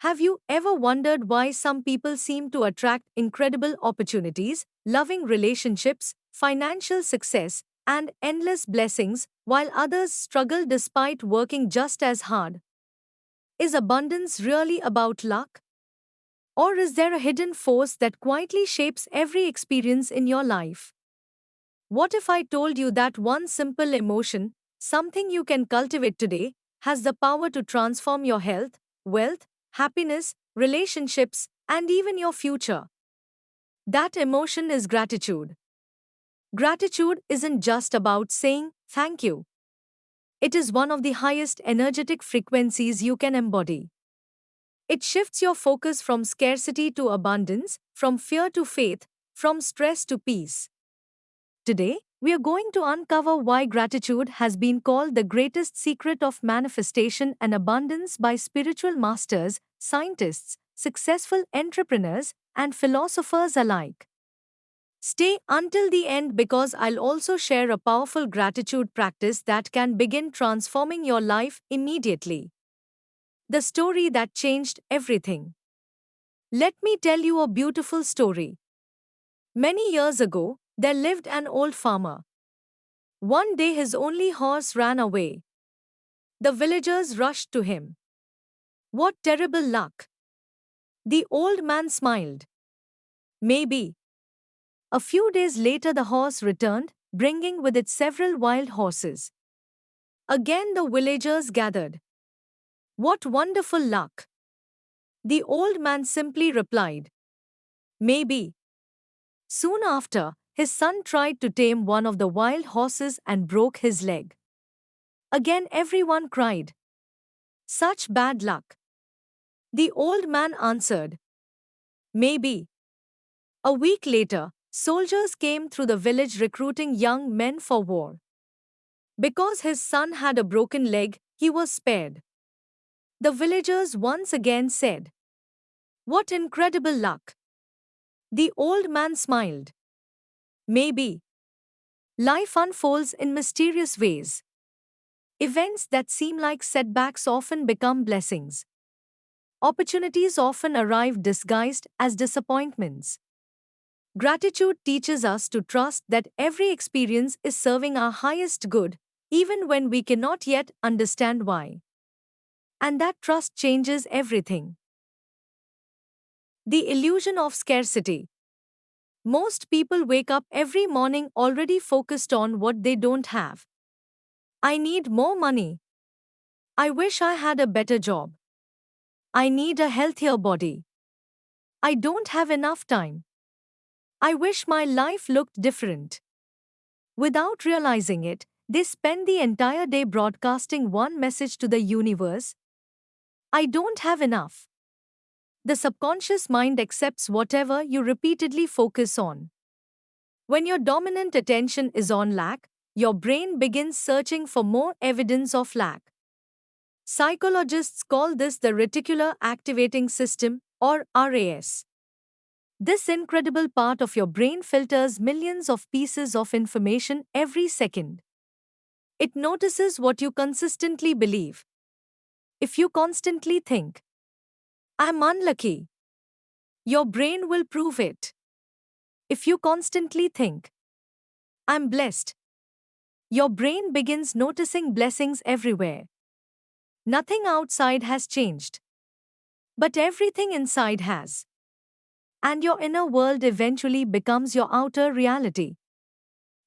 Have you ever wondered why some people seem to attract incredible opportunities, loving relationships, financial success, and endless blessings, while others struggle despite working just as hard? Is abundance really about luck? Or is there a hidden force that quietly shapes every experience in your life? What if I told you that one simple emotion, something you can cultivate today, has the power to transform your health, wealth, happiness, relationships, and even your future? That emotion is gratitude. Gratitude isn't just about saying thank you. It is one of the highest energetic frequencies you can embody. It shifts your focus from scarcity to abundance, from fear to faith, from stress to peace. Today, we are going to uncover why gratitude has been called the greatest secret of manifestation and abundance by spiritual masters, scientists, successful entrepreneurs, and philosophers alike. Stay until the end because I'll also share a powerful gratitude practice that can begin transforming your life immediately. The story that changed everything. Let me tell you a beautiful story. Many years ago, there lived an old farmer. One day his only horse ran away. The villagers rushed to him. What terrible luck! The old man smiled. Maybe. A few days later, the horse returned, bringing with it several wild horses. Again, the villagers gathered. What wonderful luck! The old man simply replied. Maybe. Soon after, his son tried to tame one of the wild horses and broke his leg. Again, everyone cried. Such bad luck. The old man answered. Maybe. A week later, soldiers came through the village recruiting young men for war. Because his son had a broken leg, he was spared. The villagers once again said, what incredible luck! The old man smiled. Maybe. Life unfolds in mysterious ways. Events that seem like setbacks often become blessings. Opportunities often arrive disguised as disappointments. Gratitude teaches us to trust that every experience is serving our highest good, even when we cannot yet understand why. And that trust changes everything. The illusion of scarcity. Most people wake up every morning already focused on what they don't have. I need more money. I wish I had a better job. I need a healthier body. I don't have enough time. I wish my life looked different. Without realizing it, they spend the entire day broadcasting one message to the universe: I don't have enough. The subconscious mind accepts whatever you repeatedly focus on. When your dominant attention is on lack, your brain begins searching for more evidence of lack. Psychologists call this the reticular activating system, or RAS. This incredible part of your brain filters millions of pieces of information every second. It notices what you consistently believe. If you constantly think, I'm unlucky, your brain will prove it. If you constantly think, I'm blessed, your brain begins noticing blessings everywhere. Nothing outside has changed, but everything inside has. And your inner world eventually becomes your outer reality.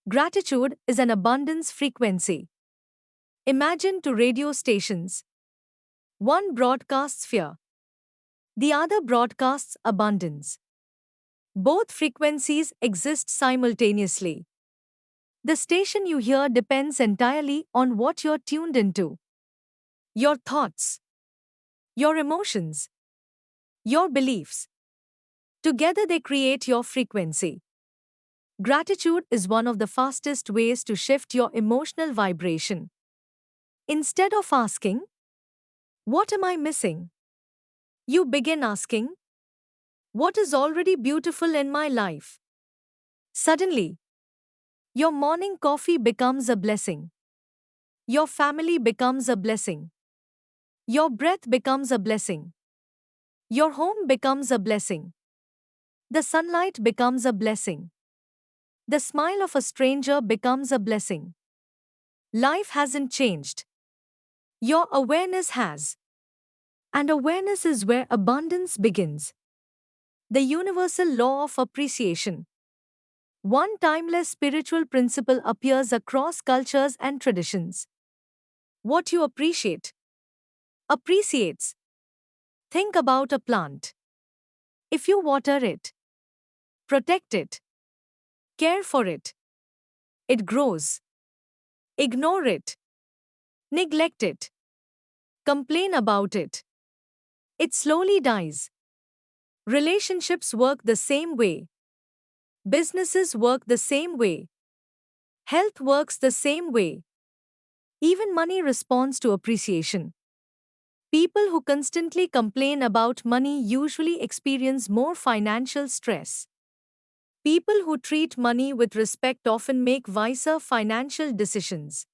Gratitude is an abundance frequency. Imagine two radio stations. One broadcasts fear, the other broadcasts abundance. Both frequencies exist simultaneously. The station you hear depends entirely on what you're tuned into. Your thoughts, your emotions, your beliefs. Together they create your frequency. Gratitude is one of the fastest ways to shift your emotional vibration. Instead of asking, what am I missing? You begin asking, what is already beautiful in my life? Suddenly, your morning coffee becomes a blessing. Your family becomes a blessing. Your breath becomes a blessing. Your home becomes a blessing. The sunlight becomes a blessing. The smile of a stranger becomes a blessing. Life hasn't changed. Your awareness has. And awareness is where abundance begins. The universal law of appreciation. One timeless spiritual principle appears across cultures and traditions. What you appreciate appreciates. Think about a plant. If you water it, protect it, care for it, it grows. Ignore it, neglect it, complain about it, it slowly dies. Relationships work the same way. Businesses work the same way. Health works the same way. Even money responds to appreciation. People who constantly complain about money usually experience more financial stress. People who treat money with respect often make wiser financial decisions.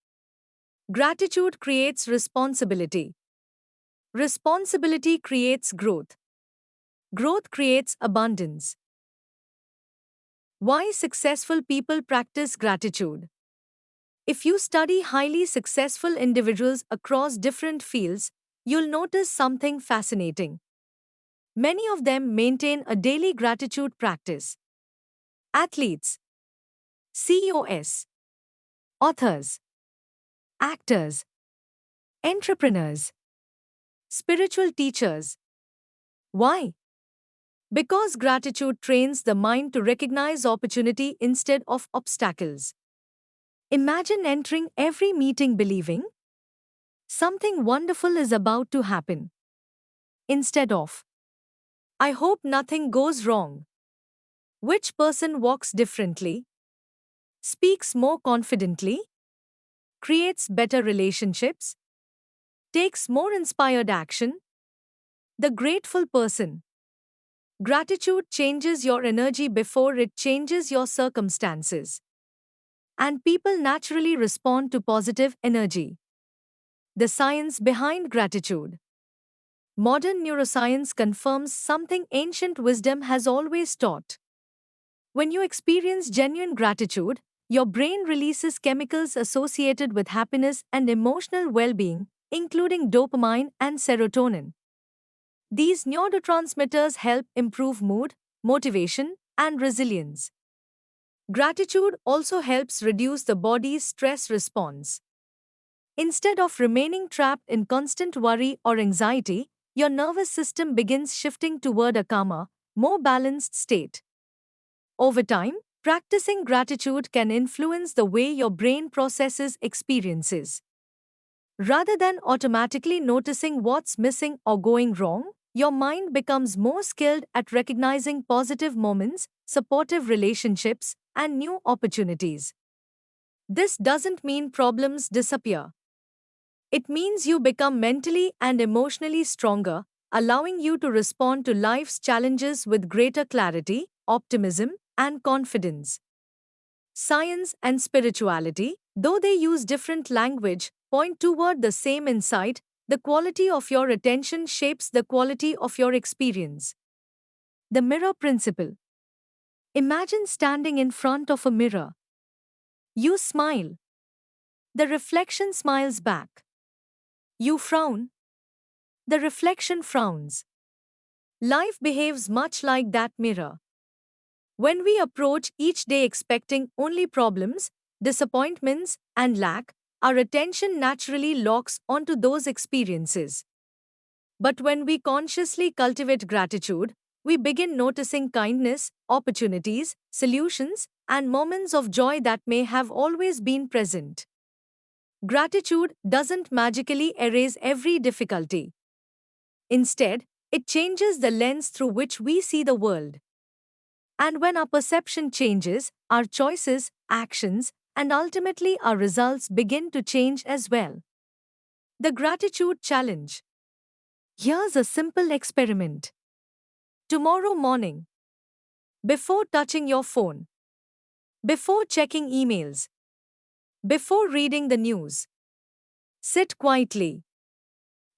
Gratitude creates responsibility. Responsibility creates growth. Growth creates abundance. Why successful people practice gratitude? If you study highly successful individuals across different fields, you'll notice something fascinating. Many of them maintain a daily gratitude practice. Athletes, CEOs, authors, actors, entrepreneurs, spiritual teachers. Why? Because gratitude trains the mind to recognize opportunity instead of obstacles. Imagine entering every meeting believing something wonderful is about to happen. Instead of, I hope nothing goes wrong. Which person walks differently, speaks more confidently, creates better relationships, takes more inspired action? The grateful person. Gratitude changes your energy before it changes your circumstances. And people naturally respond to positive energy. The science behind gratitude. Modern neuroscience confirms something ancient wisdom has always taught. When you experience genuine gratitude, your brain releases chemicals associated with happiness and emotional well being, including dopamine and serotonin. These neurotransmitters help improve mood, motivation, and resilience. Gratitude also helps reduce the body's stress response. Instead of remaining trapped in constant worry or anxiety, your nervous system begins shifting toward a calmer, more balanced state. Over time, practicing gratitude can influence the way your brain processes experiences. Rather than automatically noticing what's missing or going wrong, your mind becomes more skilled at recognizing positive moments, supportive relationships, and new opportunities. This doesn't mean problems disappear. It means you become mentally and emotionally stronger, allowing you to respond to life's challenges with greater clarity, optimism, and confidence. Science and spirituality, though they use different language, point toward the same insight: the quality of your attention shapes the quality of your experience. The mirror principle. Imagine standing in front of a mirror. You smile. The reflection smiles back. You frown. The reflection frowns. Life behaves much like that mirror. When we approach each day expecting only problems, disappointments, and lack, our attention naturally locks onto those experiences. But when we consciously cultivate gratitude, we begin noticing kindness, opportunities, solutions, and moments of joy that may have always been present. Gratitude doesn't magically erase every difficulty. Instead, it changes the lens through which we see the world. And when our perception changes, our choices, actions, and ultimately our results begin to change as well. The Gratitude Challenge. Here's a simple experiment. Tomorrow morning, before touching your phone, before checking emails, before reading the news, sit quietly.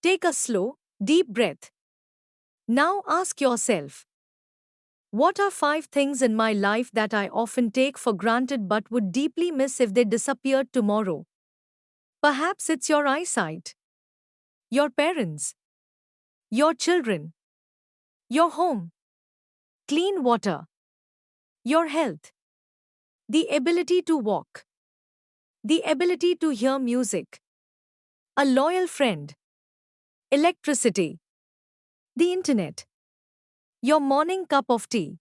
Take a slow, deep breath. Now ask yourself, what are 5 things in my life that I often take for granted but would deeply miss if they disappeared tomorrow? Perhaps it's your eyesight, your parents, your children, your home, clean water, your health, the ability to walk, the ability to hear music, a loyal friend, electricity, the internet, your morning cup of tea.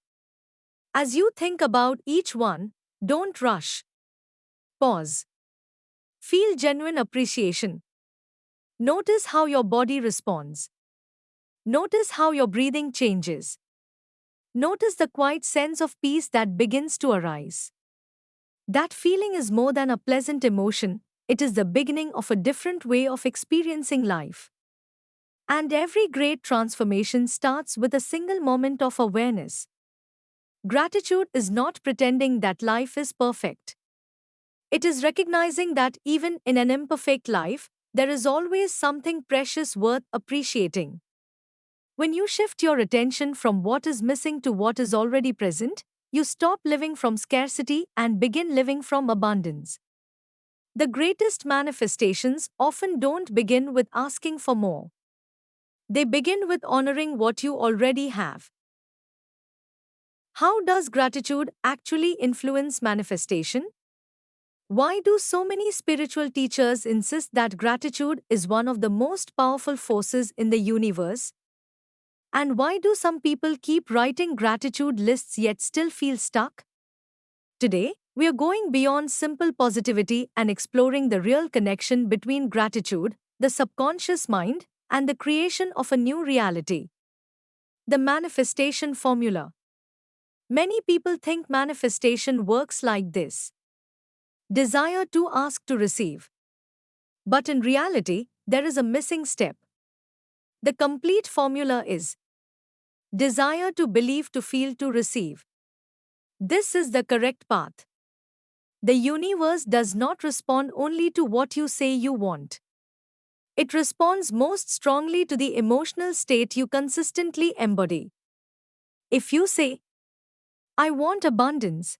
As you think about each one, don't rush. Pause. Feel genuine appreciation. Notice how your body responds. Notice how your breathing changes. Notice the quiet sense of peace that begins to arise. That feeling is more than a pleasant emotion, it is the beginning of a different way of experiencing life. And every great transformation starts with a single moment of awareness. Gratitude is not pretending that life is perfect. It is recognizing that even in an imperfect life, there is always something precious worth appreciating. When you shift your attention from what is missing to what is already present, you stop living from scarcity and begin living from abundance. The greatest manifestations often don't begin with asking for more. They begin with honoring what you already have. How does gratitude actually influence manifestation? Why do so many spiritual teachers insist that gratitude is one of the most powerful forces in the universe? And why do some people keep writing gratitude lists yet still feel stuck? Today, we are going beyond simple positivity and exploring the real connection between gratitude, the subconscious mind, and the creation of a new reality. The manifestation formula. Many people think manifestation works like this: desire to ask to receive. But in reality, there is a missing step. The complete formula is desire to believe to feel to receive. This is the correct path. The universe does not respond only to what you say you want. It responds most strongly to the emotional state you consistently embody. If you say, I want abundance,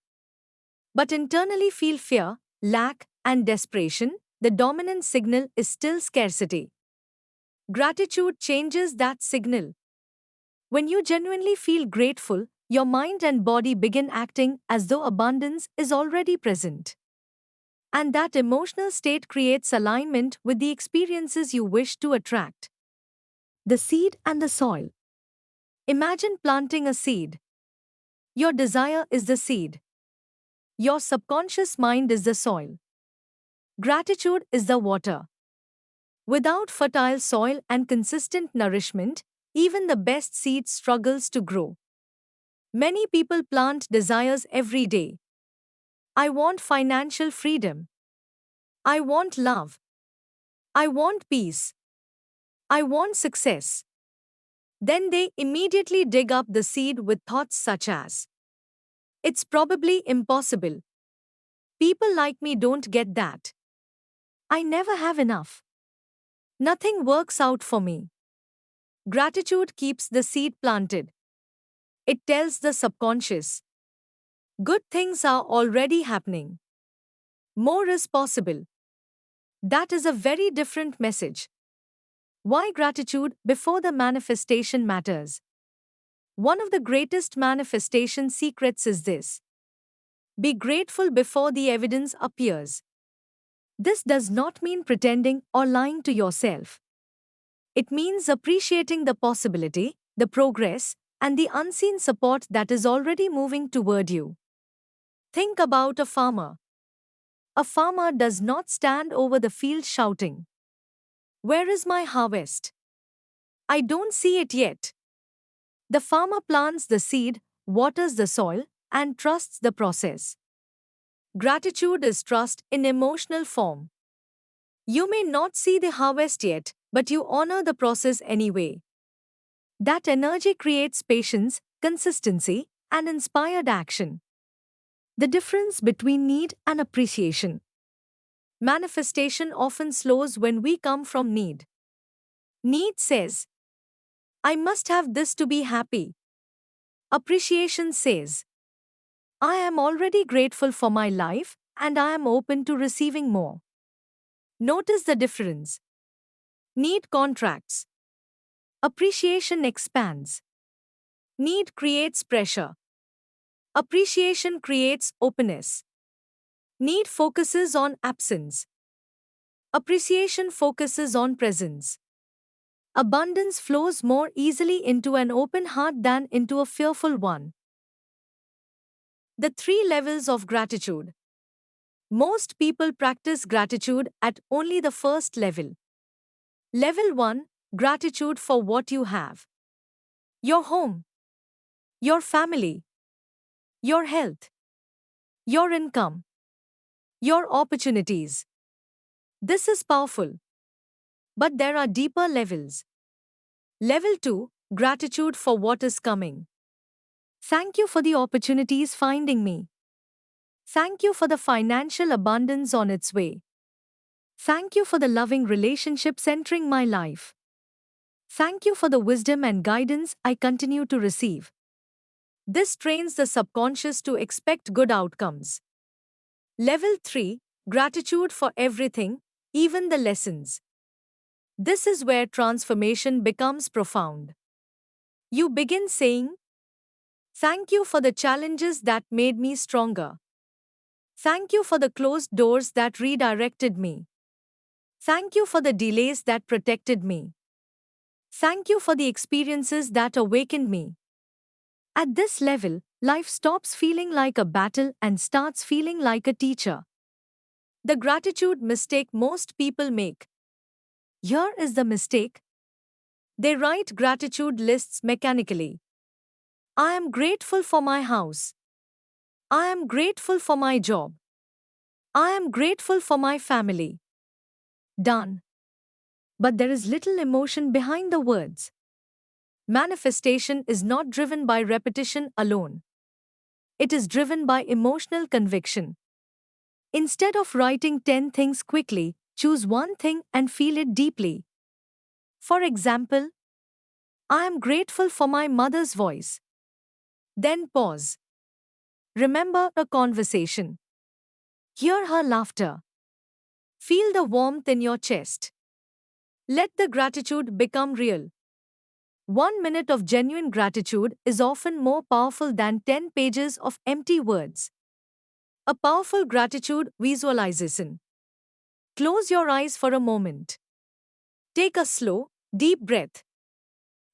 but internally feel fear, lack, and desperation, the dominant signal is still scarcity. Gratitude changes that signal. When you genuinely feel grateful, your mind and body begin acting as though abundance is already present. And that emotional state creates alignment with the experiences you wish to attract. The seed and the soil. Imagine planting a seed. Your desire is the seed. Your subconscious mind is the soil. Gratitude is the water. Without fertile soil and consistent nourishment, even the best seed struggles to grow. Many people plant desires every day. I want financial freedom. I want love. I want peace. I want success. Then they immediately dig up the seed with thoughts such as, it's probably impossible. People like me don't get that. I never have enough. Nothing works out for me. Gratitude keeps the seed planted. It tells the subconscious, good things are already happening. More is possible. That is a very different message. Why gratitude before the manifestation matters? One of the greatest manifestation secrets is this: be grateful before the evidence appears. This does not mean pretending or lying to yourself. It means appreciating the possibility, the progress, and the unseen support that is already moving toward you. Think about a farmer. A farmer does not stand over the field shouting, where is my harvest? I don't see it yet. The farmer plants the seed, waters the soil, and trusts the process. Gratitude is trust in emotional form. You may not see the harvest yet, but you honor the process anyway. That energy creates patience, consistency, and inspired action. The difference between need and appreciation. Manifestation often slows when we come from need. Need says, I must have this to be happy. Appreciation says, I am already grateful for my life and I am open to receiving more. Notice the difference. Need contracts. Appreciation expands. Need creates pressure. Appreciation creates openness. Need focuses on absence. Appreciation focuses on presence. Abundance flows more easily into an open heart than into a fearful one. The three levels of gratitude. Most people practice gratitude at only the first level. Level 1, gratitude for what you have. Your home, your family, your health, your income, your opportunities. This is powerful. But there are deeper levels. Level 2, gratitude for what is coming. Thank you for the opportunities finding me. Thank you for the financial abundance on its way. Thank you for the loving relationships entering my life. Thank you for the wisdom and guidance I continue to receive. This trains the subconscious to expect good outcomes. Level 3, gratitude for everything, even the lessons. This is where transformation becomes profound. You begin saying, thank you for the challenges that made me stronger. Thank you for the closed doors that redirected me. Thank you for the delays that protected me. Thank you for the experiences that awakened me. At this level, life stops feeling like a battle and starts feeling like a teacher. The gratitude mistake most people make. Here is the mistake. They write gratitude lists mechanically. I am grateful for my house. I am grateful for my job. I am grateful for my family. Done. But there is little emotion behind the words. Manifestation is not driven by repetition alone. It is driven by emotional conviction. Instead of writing 10 things quickly, choose one thing and feel it deeply. For example, I am grateful for my mother's voice. Then pause. Remember a conversation. Hear her laughter. Feel the warmth in your chest. Let the gratitude become real. 1 minute of genuine gratitude is often more powerful than 10 pages of empty words. A powerful gratitude visualization. Close your eyes for a moment. Take a slow, deep breath.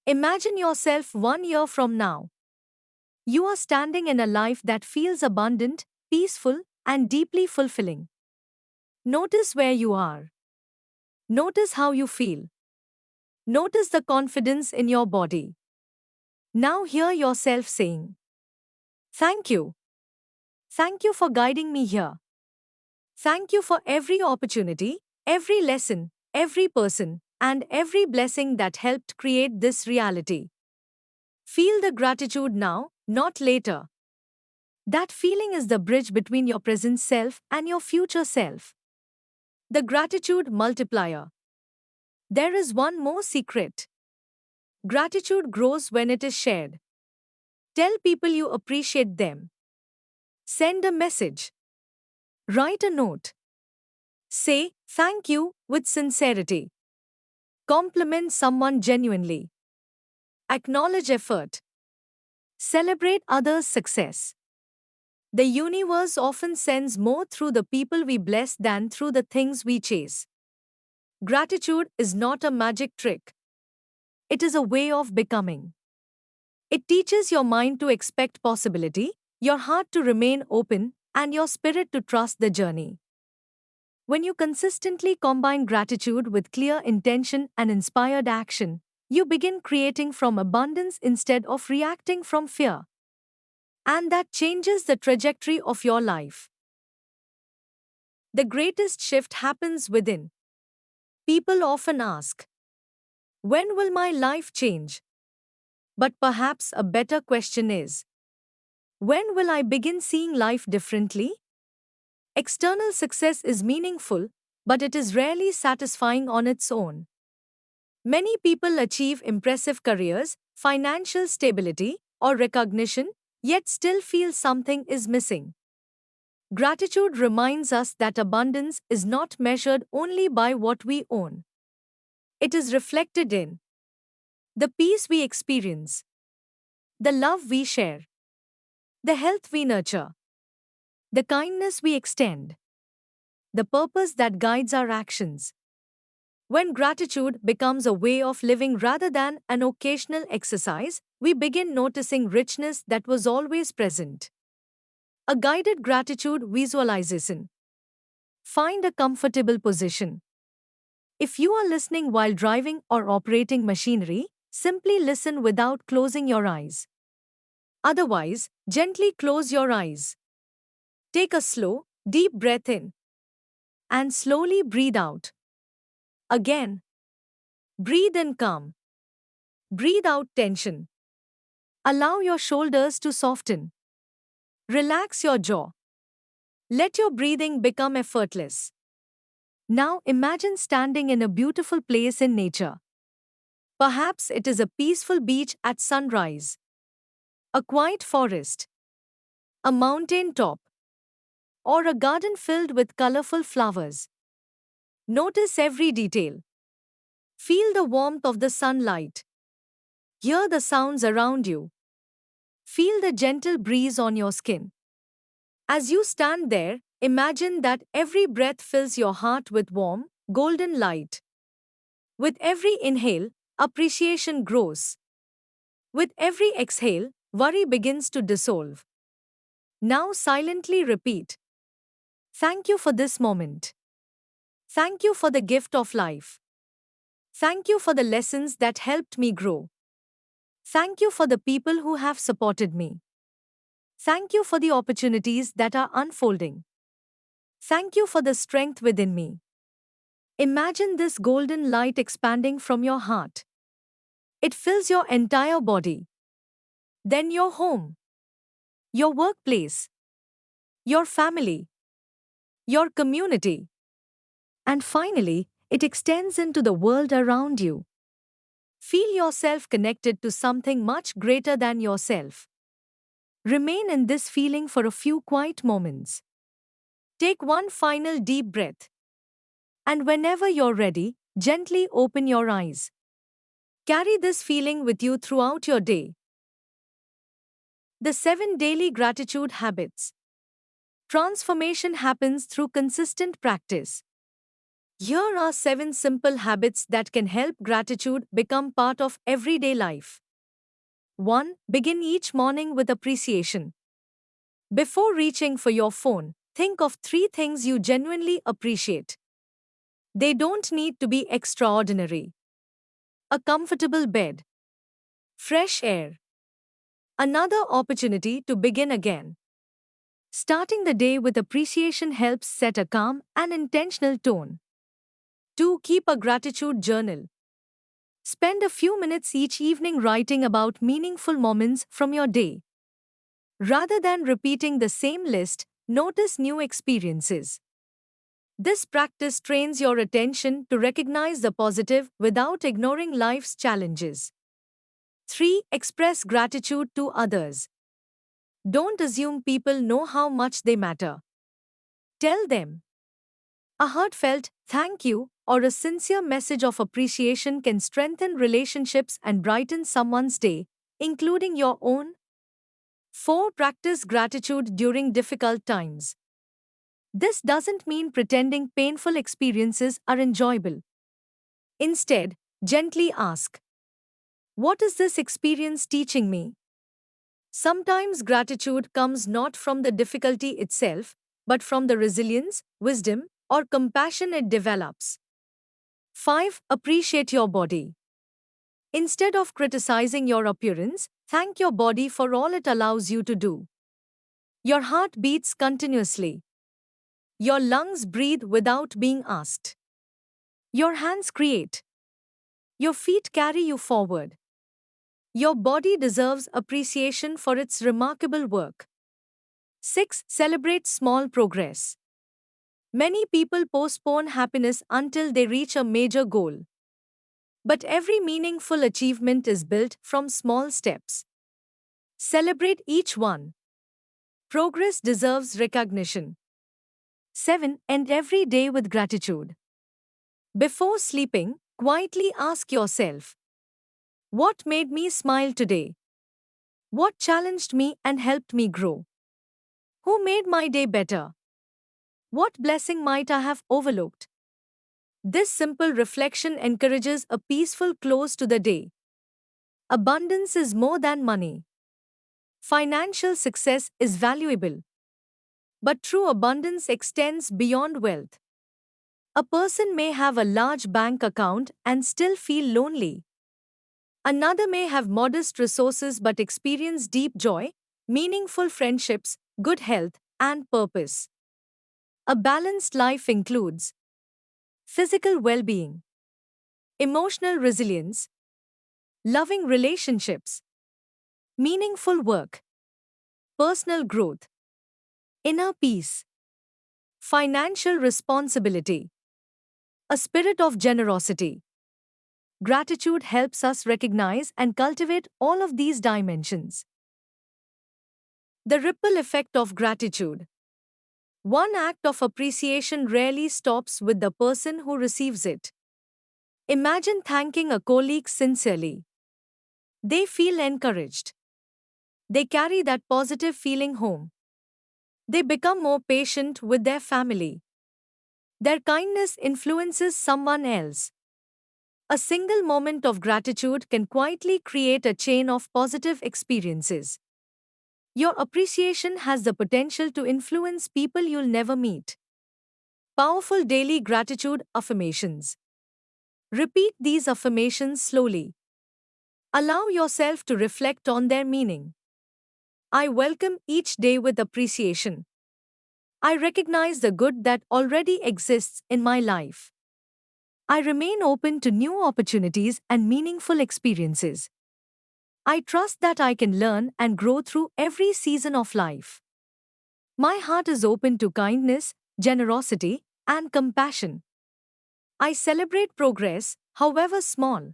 Imagine yourself 1 year from now. You are standing in a life that feels abundant, peaceful, and deeply fulfilling. Notice where you are. Notice how you feel. Notice the confidence in your body. Now hear yourself saying, thank you. Thank you for guiding me here. Thank you for every opportunity, every lesson, every person, and every blessing that helped create this reality. Feel the gratitude now, not later. That feeling is the bridge between your present self and your future self. The gratitude multiplier. There is one more secret. Gratitude grows when it is shared. Tell people you appreciate them. Send a message. Write a note. Say thank you with sincerity. Compliment someone genuinely. Acknowledge effort. Celebrate others' success. The universe often sends more through the people we bless than through the things we chase. Gratitude is not a magic trick. It is a way of becoming. It teaches your mind to expect possibility, your heart to remain open, and your spirit to trust the journey. When you consistently combine gratitude with clear intention and inspired action, you begin creating from abundance instead of reacting from fear. And that changes the trajectory of your life. The greatest shift happens within. People often ask, when will my life change? But perhaps a better question is, when will I begin seeing life differently? External success is meaningful, but it is rarely satisfying on its own. Many people achieve impressive careers, financial stability, or recognition, yet still feel something is missing. Gratitude reminds us that abundance is not measured only by what we own. It is reflected in the peace we experience, the love we share, the health we nurture, the kindness we extend, the purpose that guides our actions. When gratitude becomes a way of living rather than an occasional exercise, we begin noticing richness that was always present. A guided gratitude visualization. Find a comfortable position. If you are listening while driving or operating machinery, simply listen without closing your eyes. Otherwise, gently close your eyes. Take a slow, deep breath in and slowly breathe out. Again, breathe in calm. Breathe out tension. Allow your shoulders to soften. Relax your jaw. Let your breathing become effortless. Now imagine standing in a beautiful place in nature. Perhaps it is a peaceful beach at sunrise, a quiet forest, a mountain top, or a garden filled with colorful flowers. Notice every detail. Feel the warmth of the sunlight. Hear the sounds around you. Feel the gentle breeze on your skin. As you stand there, imagine that every breath fills your heart with warm, golden light. With every inhale, appreciation grows. With every exhale, worry begins to dissolve. Now silently repeat, thank you for this moment. Thank you for the gift of life. Thank you for the lessons that helped me grow. Thank you for the people who have supported me. Thank you for the opportunities that are unfolding. Thank you for the strength within me. Imagine this golden light expanding from your heart. It fills your entire body. Then your home, your workplace, your family, your community. And finally, it extends into the world around you. Feel yourself connected to something much greater than yourself. Remain in this feeling for a few quiet moments. Take one final deep breath. And whenever you're ready, gently open your eyes. Carry this feeling with you throughout your day. The 7 Daily Gratitude Habits. Transformation happens through consistent practice. Here are 7 simple habits that can help gratitude become part of everyday life. 1. Begin each morning with appreciation. Before reaching for your phone, think of 3 things you genuinely appreciate. They don't need to be extraordinary. A comfortable bed, fresh air, another opportunity to begin again. Starting the day with appreciation helps set a calm and intentional tone. 2. Keep a gratitude journal. Spend a few minutes each evening writing about meaningful moments from your day. Rather than repeating the same list, notice new experiences. This practice trains your attention to recognize the positive without ignoring life's challenges. 3. Express gratitude to others. Don't assume people know how much they matter. Tell them. A heartfelt thank you or a sincere message of appreciation can strengthen relationships and brighten someone's day, including your own. 4. Practice gratitude during difficult times. This doesn't mean pretending painful experiences are enjoyable. Instead, gently ask, what is this experience teaching me? Sometimes gratitude comes not from the difficulty itself, but from the resilience, wisdom, or compassion it develops. 5. Appreciate your body. Instead of criticizing your appearance, thank your body for all it allows you to do. Your heart beats continuously. Your lungs breathe without being asked. Your hands create. Your feet carry you forward. Your body deserves appreciation for its remarkable work. 6. Celebrate small progress. Many people postpone happiness until they reach a major goal. But every meaningful achievement is built from small steps. Celebrate each one. Progress deserves recognition. 7. End every day with gratitude. Before sleeping, quietly ask yourself, what made me smile today? What challenged me and helped me grow? Who made my day better? What blessing might I have overlooked? This simple reflection encourages a peaceful close to the day. Abundance is more than money. Financial success is valuable. But true abundance extends beyond wealth. A person may have a large bank account and still feel lonely. Another may have modest resources but experience deep joy, meaningful friendships, good health, and purpose. A balanced life includes physical well being, emotional resilience, loving relationships, meaningful work, personal growth, inner peace, financial responsibility, a spirit of generosity. Gratitude helps us recognize and cultivate all of these dimensions. The ripple effect of gratitude. One act of appreciation rarely stops with the person who receives it. Imagine thanking a colleague sincerely. They feel encouraged. They carry that positive feeling home. They become more patient with their family. Their kindness influences someone else. A single moment of gratitude can quietly create a chain of positive experiences. Your appreciation has the potential to influence people you'll never meet. Powerful daily gratitude affirmations. Repeat these affirmations slowly. Allow yourself to reflect on their meaning. I welcome each day with appreciation. I recognize the good that already exists in my life. I remain open to new opportunities and meaningful experiences. I trust that I can learn and grow through every season of life. My heart is open to kindness, generosity, and compassion. I celebrate progress, however small.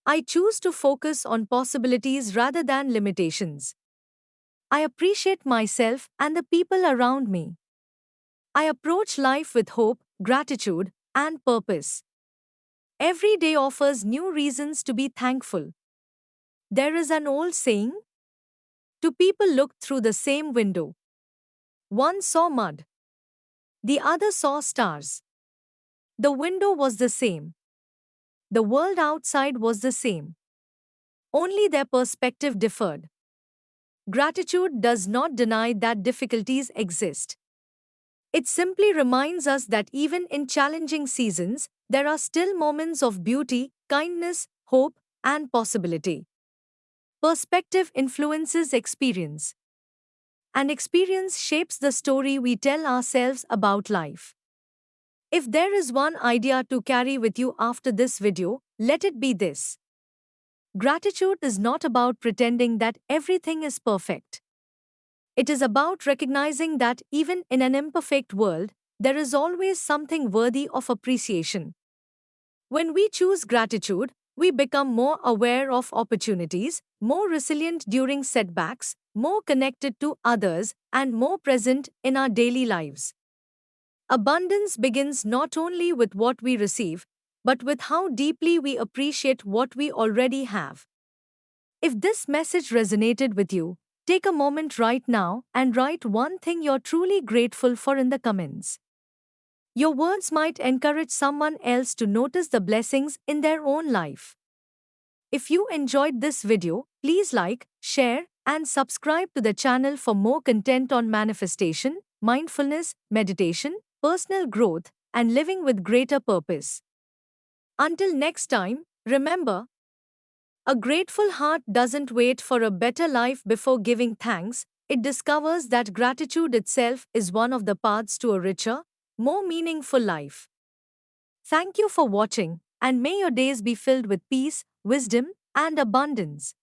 I choose to focus on possibilities rather than limitations. I appreciate myself and the people around me. I approach life with hope, gratitude, and purpose. Every day offers new reasons to be thankful. There is an old saying: two people looked through the same window. One saw mud, the other saw stars. The window was the same. The world outside was the same. Only their perspective differed. Gratitude does not deny that difficulties exist. It simply reminds us that even in challenging seasons, there are still moments of beauty, kindness, hope, and possibility. Perspective influences experience, and experience shapes the story we tell ourselves about life. If there is one idea to carry with you after this video, let it be this: gratitude is not about pretending that everything is perfect. It is about recognizing that even in an imperfect world, there is always something worthy of appreciation. When we choose gratitude, we become more aware of opportunities, more resilient during setbacks, more connected to others, and more present in our daily lives. Abundance begins not only with what we receive, but with how deeply we appreciate what we already have. If this message resonated with you, take a moment right now and write one thing you're truly grateful for in the comments. Your words might encourage someone else to notice the blessings in their own life. If you enjoyed this video, please like, share, and subscribe to the channel for more content on manifestation, mindfulness, meditation, personal growth, and living with greater purpose. Until next time, remember, a grateful heart doesn't wait for a better life before giving thanks, it discovers that gratitude itself is one of the paths to a richer, more meaningful life. Thank you for watching, and may your days be filled with peace, wisdom, and abundance.